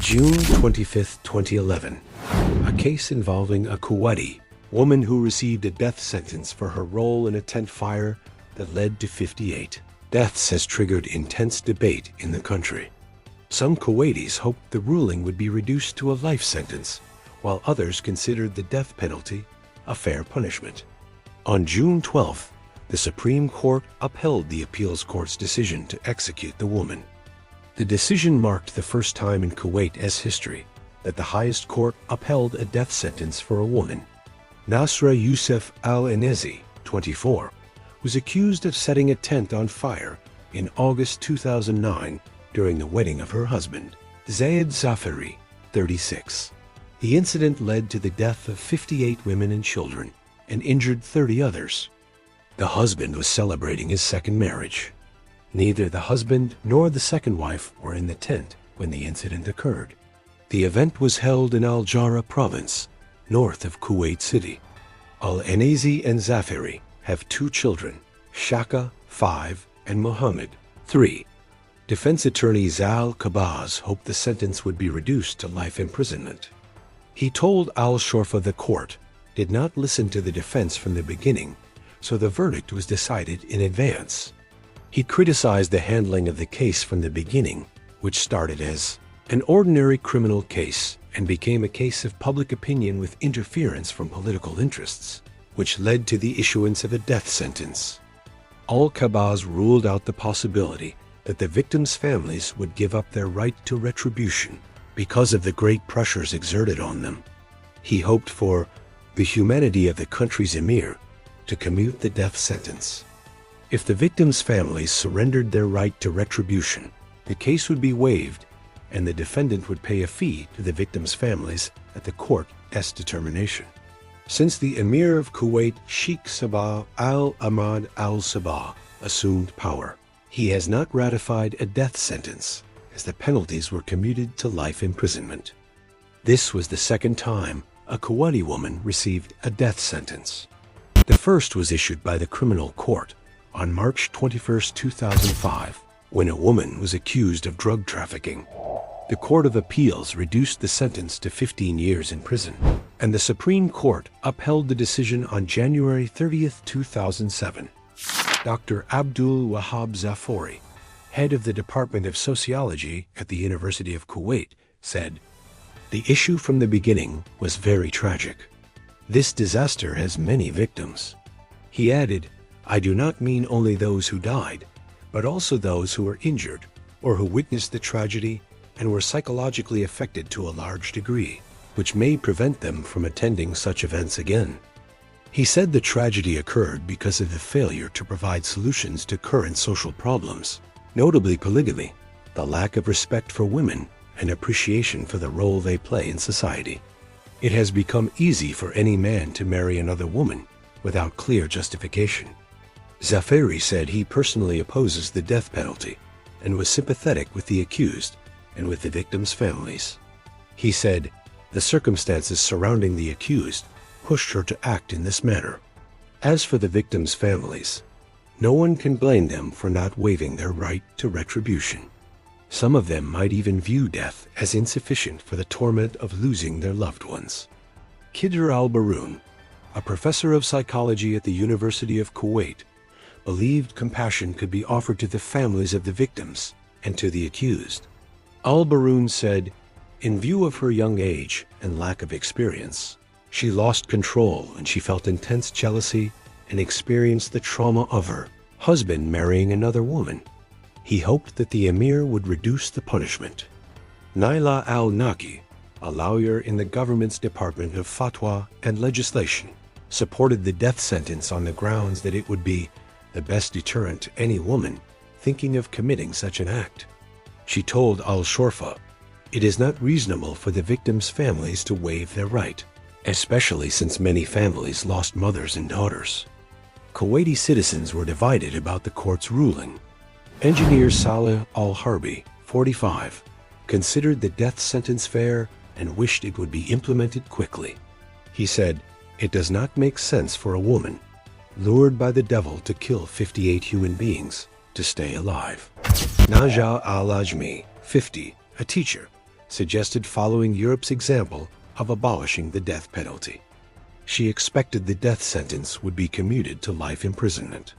June 25, 2011. A case involving a Kuwaiti woman who received a death sentence for her role in a tent fire that led to 58 deaths has triggered intense debate in the country. Some Kuwaitis hoped the ruling would be reduced to a life sentence, while others considered the death penalty a fair punishment. On June 12th, the Supreme Court upheld the appeals court's decision to execute the woman. The decision marked the first time in Kuwait as history that the highest court upheld a death sentence for a woman. Nasra Yussef AL-ENEZI, 24, was accused of setting a tent on fire in August 2009 during the wedding of her husband, Zayed Zafari, 36. The incident led to the death of 58 women and children and injured 30 others. The husband was celebrating his second marriage. Neither the husband nor the second wife were in the tent when the incident occurred. The event was held in Jahra province, north of Kuwait City. Al-ENEZI and Zafari have 2 children, Shaka, 5, and Mohammed, 3. Defense attorney Zal Kabaz hoped the sentence would be reduced to life imprisonment. He told Al-Shorfa the court did not listen to the defense from the beginning, so the verdict was decided in advance. He criticized the handling of the case from the beginning, which started as an ordinary criminal case and became a case of public opinion with interference from political interests, which led to the issuance of a death sentence. Al-Kabaz ruled out the possibility that the victims' families would give up their right to retribution because of the great pressures exerted on them. He hoped for the humanity of the country's emir to commute the death sentence. If the victims' families surrendered their right to retribution, the case would be waived and the defendant would pay a fee to the victims' families at the court's determination. Since the emir of Kuwait, Sheikh Sabah al-Ahmad al-Sabah, assumed power, he has not ratified a death sentence, as the penalties were commuted to life imprisonment. This was the second time a Kuwaiti woman received a death sentence. The first was issued by the criminal court on March 21, 2005, when a woman was accused of drug trafficking. The Court of Appeals reduced the sentence to 15 years in prison, and the Supreme Court upheld the decision on January 30, 2007. Dr. Abdul Wahab Zafori, head of the Department of Sociology at the University of Kuwait, said, "The issue from the beginning was very tragic. This disaster has many victims." He added, "I do not mean only those who died, but also those who were injured or who witnessed the tragedy and were psychologically affected to a large degree, which may prevent them from attending such events again." He said the tragedy occurred because of the failure to provide solutions to current social problems, notably polygamy, the lack of respect for women, and appreciation for the role they play in society. It has become easy for any man to marry another woman without clear justification. Zafari said he personally opposes the death penalty and was sympathetic with the accused and with the victims' families. He said, "The circumstances surrounding the accused pushed her to act in this manner. As for the victims' families, no one can blame them for not waiving their right to retribution. Some of them might even view death as insufficient for the torment of losing their loved ones." Khidr al-Baroun, a professor of psychology at the University of Kuwait, believed compassion could be offered to the families of the victims and to the accused. Al-Baroun said, "In view of her young age and lack of experience, she lost control and she felt intense jealousy and experienced the trauma of her husband marrying another woman. He hoped that the emir would reduce the punishment." Naila al-Naki, a lawyer in the government's Department of Fatwa and Legislation, supported the death sentence on the grounds that it would be the best deterrent to any woman thinking of committing such an act. She told Al-Shorfa, "It is not reasonable for the victims' families to waive their right, especially since many families lost mothers and daughters." Kuwaiti citizens were divided about the court's ruling. Engineer Saleh al-Harbi, 45, considered the death sentence fair and wished it would be implemented quickly. He said, "It does not make sense for a woman, lured by the devil to kill 58 human beings, to stay alive." Nasra al-ENEZI, 50, a teacher, suggested following Europe's example of abolishing the death penalty. She expected the death sentence would be commuted to life imprisonment.